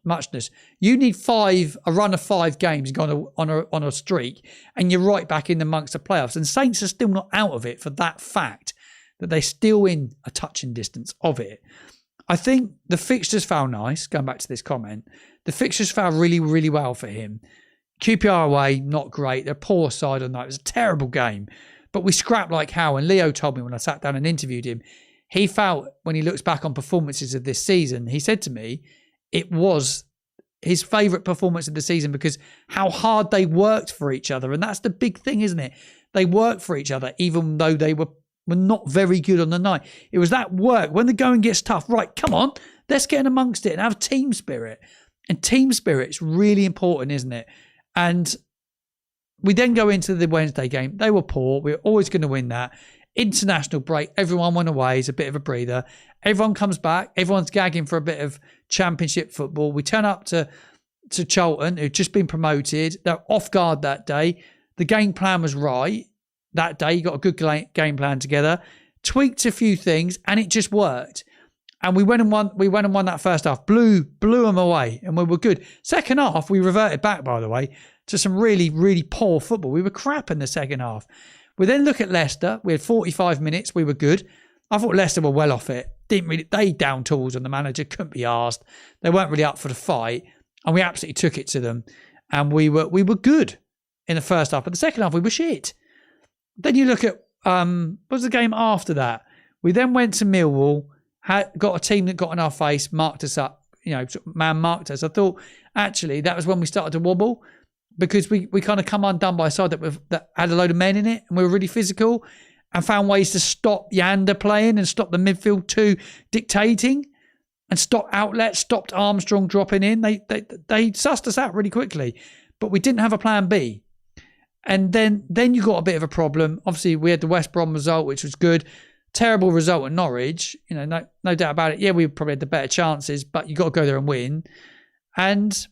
muchness. You need a run of 5 games gone on a streak, and you're right back in amongst the playoffs. And Saints are still not out of it for that fact that they're still in a touching distance of it. I think the fixtures fell nice. Going back to this comment, the fixtures fell really, really well for him. QPR away, not great. They're a poor side on that. It was a terrible game, but we scrapped like hell. And Leo told me when I sat down and interviewed him, he felt when he looks back on performances of this season, he said to me, it was his favourite performance of the season because how hard they worked for each other. And that's the big thing, isn't it? They worked for each other, even though they were not very good on the night. It was that work. When the going gets tough, right, come on, let's get in amongst it and have team spirit. And team spirit's really important, isn't it? And we then go into the Wednesday game. They were poor. We were always going to win that. International break. Everyone went away. It's a bit of a breather. Everyone comes back. Everyone's gagging for a bit of Championship football. We turn up to Charlton, who'd just been promoted. They're off guard that day. The game plan was right that day. You got a good game plan together. Tweaked a few things, and it just worked. And we went and won that first half. Blew them away, and we were good. Second half, we reverted back, by the way, to some really, really poor football. We were crap in the second half. We then look at Leicester. We had 45 minutes. We were good. I thought Leicester were well off it. They down tools on the manager. Couldn't be arsed. They weren't really up for the fight, and we absolutely took it to them. And we were good in the first half, but the second half we were shit. Then you look at what was the game after that? We then went to Millwall. Got a team that got in our face, marked us up. Man marked us. I thought actually that was when we started to wobble. Because we kind of come undone by a side that had a load of men in it, and we were really physical and found ways to stop Yander playing and stop the midfield 2 dictating and stop outlets, stopped Armstrong dropping in. They sussed us out really quickly, but we didn't have a plan B. And then you got a bit of a problem. Obviously, we had the West Brom result, which was good. Terrible result at Norwich. No doubt about it. Yeah, we probably had the better chances, but you got to go there and win. And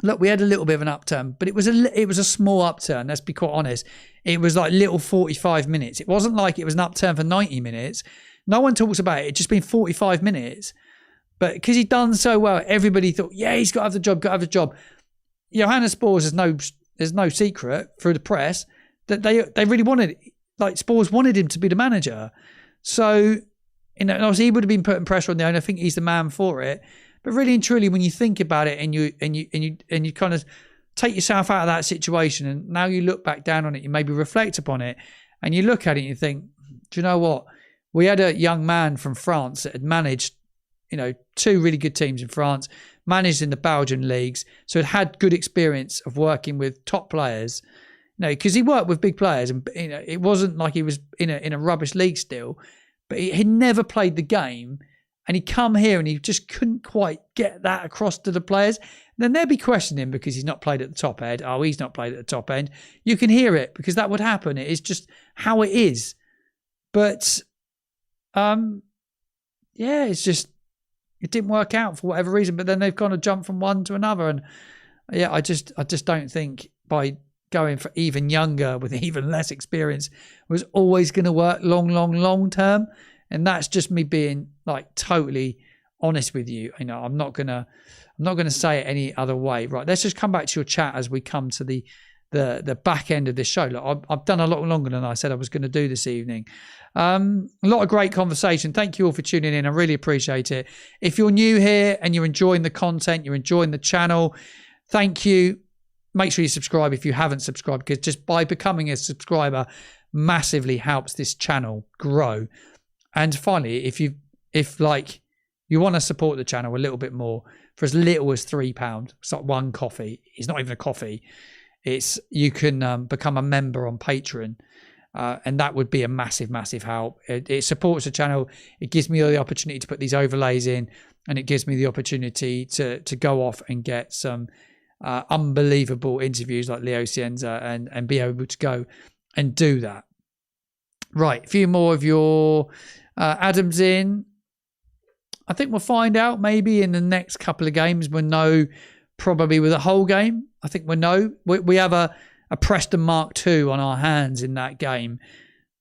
look, we had a little bit of an upturn, but it was a small upturn. Let's be quite honest. It was like little 45 minutes. It wasn't like it was an upturn for 90 minutes. No one talks about it. It's just been 45 minutes. But because he'd done so well, everybody thought, yeah, he's got to have the job. Johannes Spurs there's no secret through the press that they really wanted, like Spurs wanted him to be the manager. So, obviously he would have been putting pressure on the owner. I think he's the man for it. But really and truly, when you think about it and you kind of take yourself out of that situation, and now you look back down on it, you maybe reflect upon it, and you look at it and you think, do you know what? We had a young man from France that had managed, 2 really good teams in France, managed in the Belgian leagues, so had good experience of working with top players. Because he worked with big players, and it wasn't like he was in a rubbish league still, but he never played the game. And he'd come here and he just couldn't quite get that across to the players. And then they'd be questioning him because he's not played at the top end. Oh, he's not played at the top end. You can hear it because that would happen. It is just how it is. But, yeah, it's just, it didn't work out for whatever reason. But then they've kind of jumped from one to another. And yeah, I just don't think by going for even younger with even less experience was always going to work long term. And that's just me being like totally honest with you. You know, I'm not gonna say it any other way. Right, let's just come back to your chat as we come to the back end of this show. Look, I've done a lot longer than I said I was going to do this evening. A lot of great conversation. Thank you all for tuning in. I really appreciate it. If you're new here and you're enjoying the content, you're enjoying the channel, thank you. Make sure you subscribe if you haven't subscribed, because just by becoming a subscriber massively helps this channel grow. And finally, if you want to support the channel a little bit more for as little as £3, it's like one coffee. It's not even a coffee. You can become a member on Patreon, and that would be a massive help. It supports the channel. It gives me the opportunity to put these overlays in, and it gives me the opportunity to go off and get some unbelievable interviews like Leo Cienza and be able to go and do that. Right, a few more of your Adams in. I think we'll find out maybe in the next couple of games. We'll know probably with a whole game. I think we'll know. We have a Preston Mark II on our hands in that game.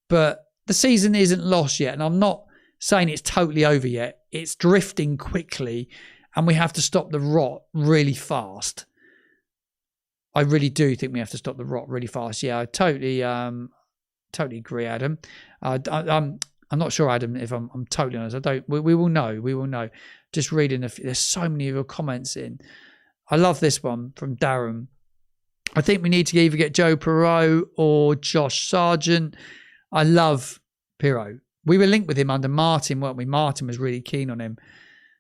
But the season isn't lost yet. And I'm not saying it's totally over yet. It's drifting quickly. And we have to stop the rot really fast. I really do think we have to stop the rot really fast. Yeah, I totally agree, Adam. I'm not sure, Adam, if I'm totally honest. We will know. We will know. Just reading, there's so many of your comments in. I love this one from Darren. I think we need to either get Joe Perreault or Josh Sargent. I love Perreault. We were linked with him under Martin, weren't we? Martin was really keen on him.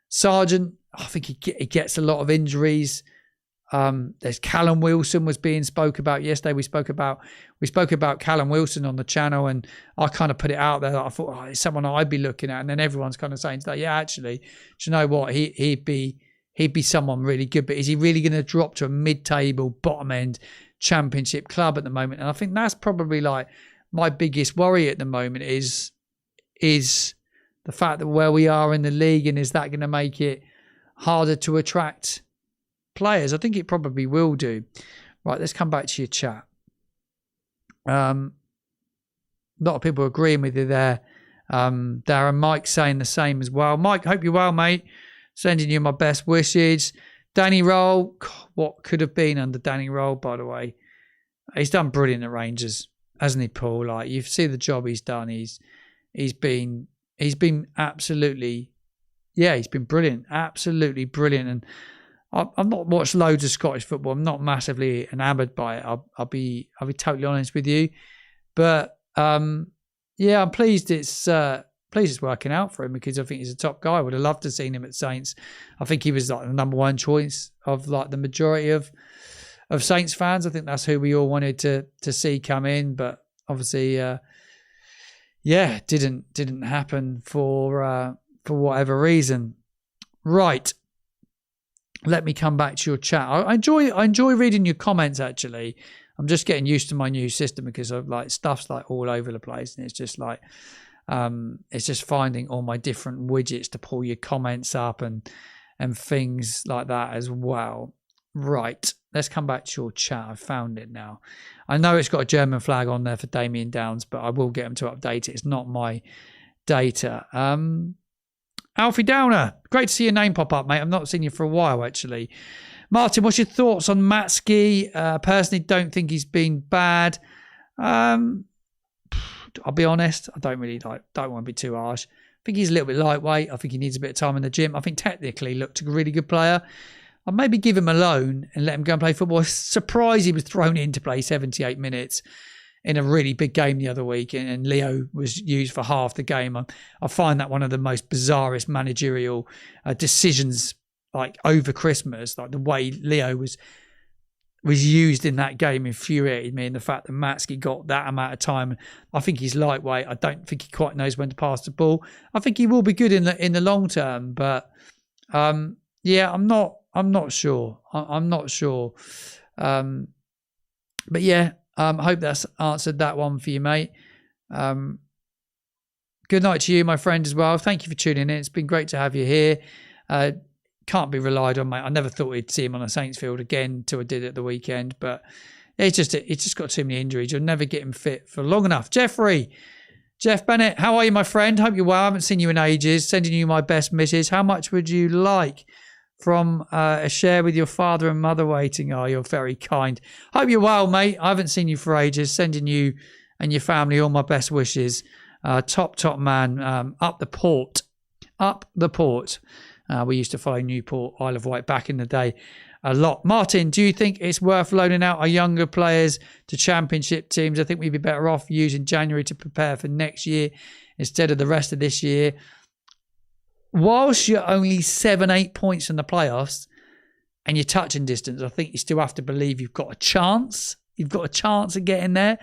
Sargent, I think he gets a lot of injuries. There's Callum Wilson was being spoke about yesterday. We spoke about Callum Wilson on the channel, and I kind of put it out there that I thought, it's someone I'd be looking at, and then everyone's kind of saying today, yeah, actually, do you know what? He'd be someone really good, but is he really going to drop to a mid-table, bottom-end championship club at the moment? And I think that's probably like my biggest worry at the moment is the fact that where we are in the league, and is that going to make it harder to attract players? I think it probably will do. Right, let's come back to your chat. A lot of people agreeing with you there. Darren, Mike saying the same as well. Mike, hope you're well, mate. Sending you my best wishes. Danny Roll, what could have been under Danny Roll, by the way. He's done brilliant at Rangers, hasn't he, Paul? Like, you see the job he's done. He's been absolutely, yeah, he's been brilliant, absolutely brilliant. And I've not watched loads of Scottish football. I'm not massively enamoured by it. I'll be totally honest with you, but yeah, I'm pleased it's working out for him, because I think he's a top guy. I would have loved to have seen him at Saints. I think he was like the number one choice of like the majority of Saints fans. I think that's who we all wanted to see come in, but obviously, yeah, didn't happen for whatever reason. Right. Let me come back to your chat. I enjoy reading your comments, actually. I'm just getting used to my new system, because of like stuff's like all over the place, and it's just like it's just finding all my different widgets to pull your comments up and things like that as well. Right, let's come back to your chat. I've found it now. I know it's got a German flag on there for Damion Downs, but I will get them to update it. It's not my data. Alfie Downer, great to see your name pop up, mate. I've not seen you for a while, actually. Martin, what's your thoughts on Matsky? Personally, don't think he's been bad. I'll be honest, I don't want to be too harsh. I think he's a little bit lightweight. I think he needs a bit of time in the gym. I think technically he looked a really good player. I'd maybe give him a loan and let him go and play football. I was surprised he was thrown in to play 78 minutes in a really big game the other week, and Leo was used for half the game. I find that one of the most bizarrest managerial decisions, like over Christmas, like the way Leo was used in that game infuriated me, and the fact that Matsky got that amount of time. I think he's lightweight. I don't think he quite knows when to pass the ball. I think he will be good in the long term, but yeah, I'm not sure. I'm not sure. But yeah, I hope that's answered that one for you, mate. good night to you, my friend, as well. Thank you for tuning in. It's been great to have you here. Can't be relied on, mate. I never thought we'd see him on a Saints field again until I did at the weekend, but it's just got too many injuries. You'll never get him fit for long enough. Jeff Bennett, how are you, my friend? Hope you're well. I haven't seen you in ages. Sending you my best wishes. How much would you like from a share with your father and mother waiting? Oh, you're very kind. Hope you're well, mate. I haven't seen you for ages. Sending you and your family all my best wishes. Top man. Up the port. We used to follow Newport, Isle of Wight back in the day a lot. Martin, do you think it's worth loaning out our younger players to championship teams? I think we'd be better off using January to prepare for next year instead of the rest of this year. Whilst you're only 7-8 points from the playoffs and you're touching distance, I think you still have to believe you've got a chance. You've got a chance of getting there.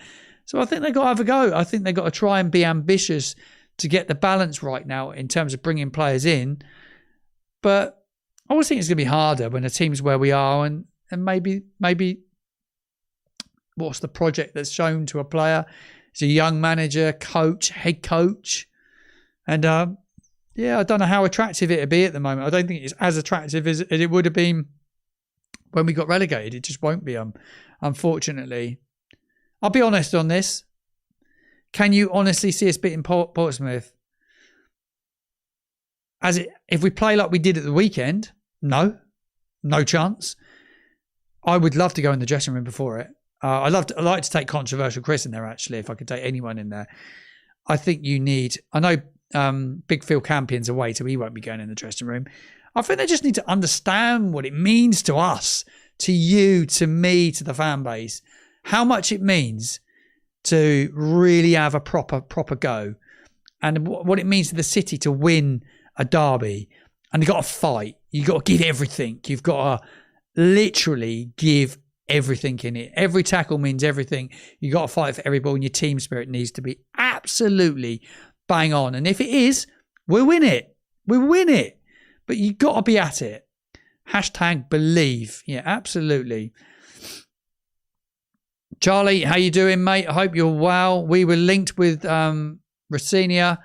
So I think they've got to have a go. I think they've got to try and be ambitious to get the balance right now in terms of bringing players in. But I always think it's going to be harder when the team's where we are, and maybe what's the project that's shown to a player? It's a young manager, coach, head coach. And I don't know how attractive it'd be at the moment. I don't think it's as attractive as it would have been when we got relegated. It just won't be, unfortunately. I'll be honest on this. Can you honestly see us beating Portsmouth? If we play like we did at the weekend, no chance. I would love to go in the dressing room before it. I'd like to take controversial Chris in there, actually, if I could take anyone in there. I think you need, I know Big Phil Campion's away, so he won't be going in the dressing room. I think they just need to understand what it means to us, to you, to me, to the fan base, how much it means to really have a proper go, and what it means to the city to win a derby. And you've got to fight. You've got to give everything. You've got to literally give everything in it. Every tackle means everything. You've got to fight for every ball, and your team spirit needs to be absolutely bang on. And if it is, we'll win it. We'll win it. But you've got to be at it. #believe. Yeah, absolutely. Charlie, how you doing, mate? I hope you're well. We were linked with Rossinia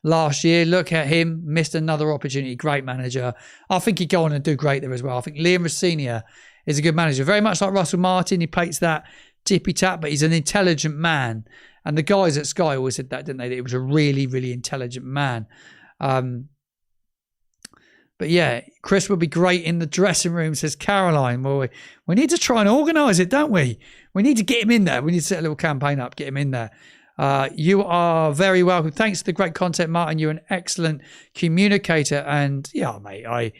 last year. Look at him. Missed another opportunity. Great manager. I think he'd go on and do great there as well. I think Liam Rossinia is a good manager. Very much like Russell Martin. He plays that tippy-tap, but he's an intelligent man. And the guys at Sky always said that, didn't they? That he was a really, really intelligent man. But yeah, Chris would be great in the dressing room, says Caroline. Well, we need to try and organise it, don't we? We need to get him in there. We need to set a little campaign up, get him in there. You are very welcome. Thanks for the great content, Martin. You're an excellent communicator. And yeah, mate,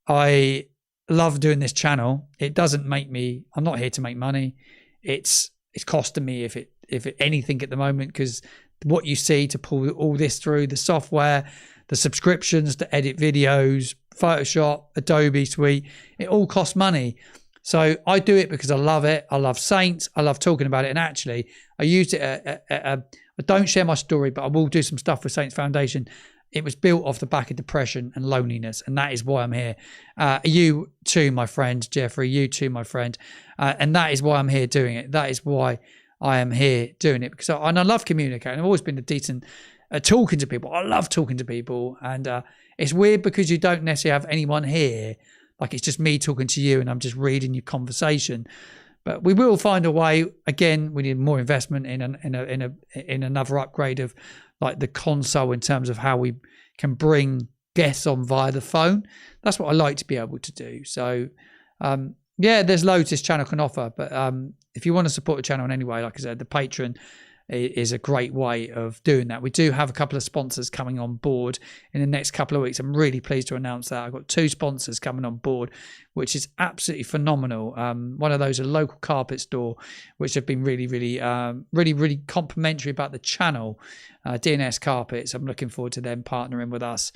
I love doing this channel. It doesn't make me, I'm not here to make money. It's costing me if it anything at the moment, because what you see to pull all this through, the software, the subscriptions to edit videos, Photoshop, Adobe Suite, it all costs money. So I do it because I love it. I love Saints. I love talking about it. And actually, I used it. I don't share my story, but I will do some stuff with Saints Foundation. It was built off the back of depression and loneliness. And that is why I'm here. You too, my friend, Jeffrey. You too, my friend. And that is why I'm here doing it. That is why I am here doing it. Because I love communicating. I've always been a decent talking to people. I love talking to people. And it's weird because you don't necessarily have anyone here. Like it's just me talking to you and I'm just reading your conversation. But we will find a way. Again, we need more investment in another upgrade of like the console in terms of how we can bring guests on via the phone. That's what I like to be able to do. So yeah, there's loads this channel can offer. But if you want to support the channel in any way, like I said, the Patreon is a great way of doing that. We do have a couple of sponsors coming on board in the next couple of weeks. I'm really pleased to announce that. I've got 2 sponsors coming on board, which is absolutely phenomenal. One of those, a local carpet store, which have been really complimentary about the channel. DNS Carpets. I'm looking forward to them partnering with us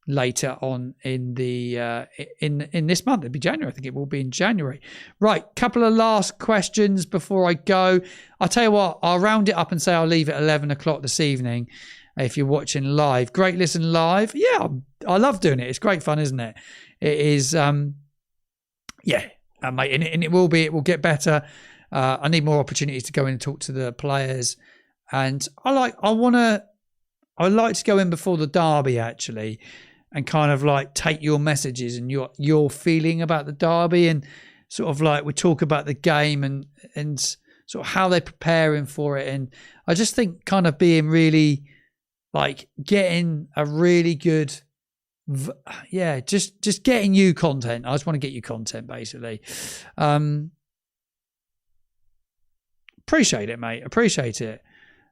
later on in the in this month. It'll be January. I think it will be in January. Right, couple of last questions before I go. I'll tell you what, I'll round it up and say I'll leave at 11 o'clock this evening if you're watching live. Great listen live. Yeah, I love doing it. It's great fun, isn't it? It is yeah, mate, and it will get better. I need more opportunities to go in and talk to the players, and I want to I would like to go in before the derby actually, and kind of like take your messages and your feeling about the derby, and sort of like we talk about the game and sort of how they're preparing for it. And I just think kind of being really like getting a really good, just getting you content. I just want to get you content basically. Appreciate it, mate. Appreciate it.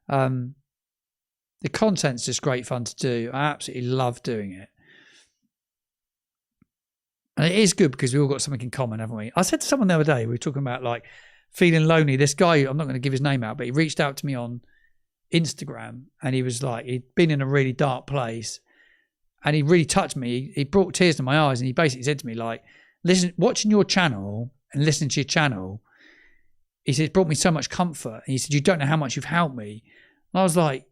The content's just great fun to do. I absolutely love doing it. And it is good because we all got something in common, haven't we? I said to someone the other day, we were talking about like feeling lonely. This guy, I'm not going to give his name out, but he reached out to me on Instagram, and he was like, he'd been in a really dark place, and he really touched me. He brought tears to my eyes, and he basically said to me like, listen, watching your channel and listening to your channel, he said, it brought me so much comfort. And he said, you don't know how much you've helped me. And I was like,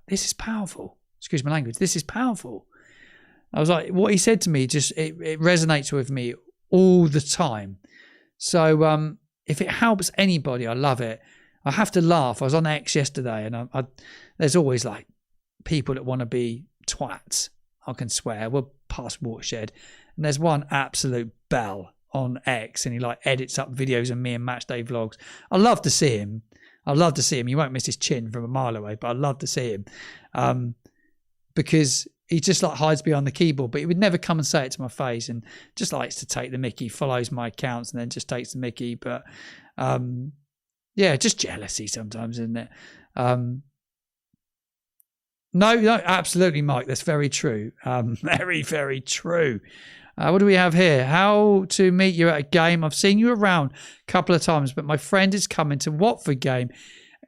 this is powerful. Excuse my language. This is powerful. I was like, what he said to me, just it resonates with me all the time. So if it helps anybody, I love it. I have to laugh. I was on X yesterday, and I there's always like people that want to be twats. I can swear. We're past Watershed. And there's one absolute bell on X, and he like edits up videos of me and Matchday vlogs. I love to see him. I love to see him. You won't miss his chin from a mile away, but I love to see him because he just like hides behind the keyboard, but he would never come and say it to my face, and just likes to take the mickey, follows my accounts and then just takes the mickey. But yeah, just jealousy sometimes, isn't it? No, absolutely, Mike. That's very true. Very, very true. What do we have here? How to meet you at a game. I've seen you around a couple of times, but my friend is coming to Watford game,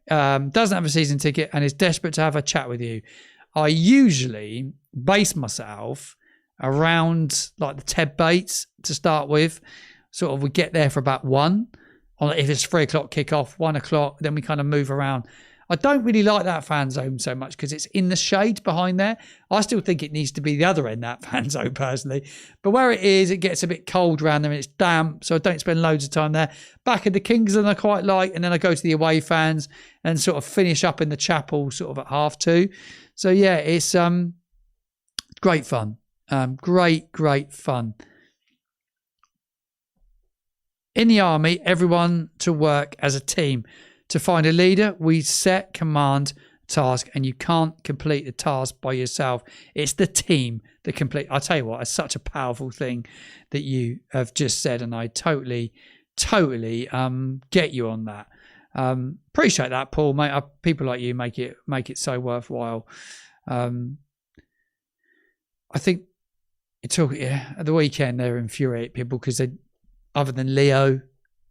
doesn't have a season ticket, and is desperate to have a chat with you. I usually base myself around like the Ted Bates to start with. Sort of we get there for about 1. If it's 3 o'clock kickoff, 1 o'clock, then we kind of move around. I don't really like that fan zone so much because it's in the shade behind there. I still think it needs to be the other end, that fan zone, personally. But where it is, it gets a bit cold around there and it's damp, so I don't spend loads of time there. Back at the Kingsland, I quite like, and then I go to the away fans and sort of finish up in the chapel sort of at 2:30. So yeah, it's great fun. Great fun. In the army, everyone to work as a team. To find a leader, we set command task, and you can't complete the task by yourself. It's the team that complete. I'll tell you what, it's such a powerful thing that you have just said, and I totally get you on that. Appreciate that, Paul, mate. People like you make it so worthwhile. I think at the weekend they infuriate people because they, other than Leo,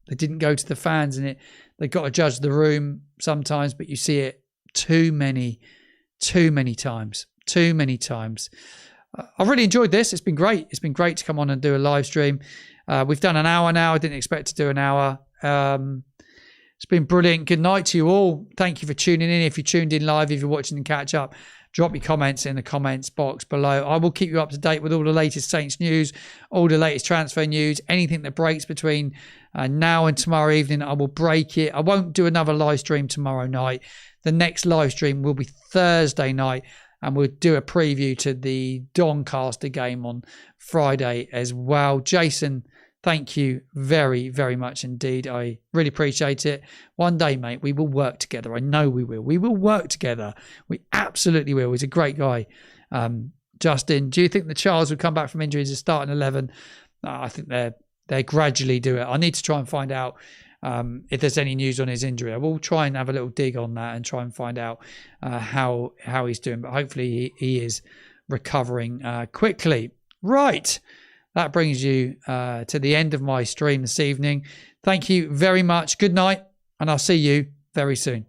they didn't go to the fans, and they got to judge the room sometimes, but you see it too many times. I've really enjoyed this. It's been great. It's been great to come on and do a live stream. We've done an hour now. I didn't expect to do an hour. It's been brilliant. Good night to you all. Thank you for tuning in. If you tuned in live, if you're watching and catch up, drop your comments in the comments box below. I will keep you up to date with all the latest Saints news, all the latest transfer news, anything that breaks between now and tomorrow evening. I will break it. I won't do another live stream tomorrow night. The next live stream will be Thursday night, and we'll do a preview to the Doncaster game on Friday as well. Jason, thank you very, very much indeed. I really appreciate it. One day, mate, we will work together. I know we will. We will work together. We absolutely will. He's a great guy. Justin, do you think the Charles will come back from injuries and start in 11? I think they gradually do it. I need to try and find out if there's any news on his injury. I will try and have a little dig on that and try and find out how he's doing. But hopefully he is recovering quickly. Right. That brings you to the end of my stream this evening. Thank you very much. Good night, and I'll see you very soon.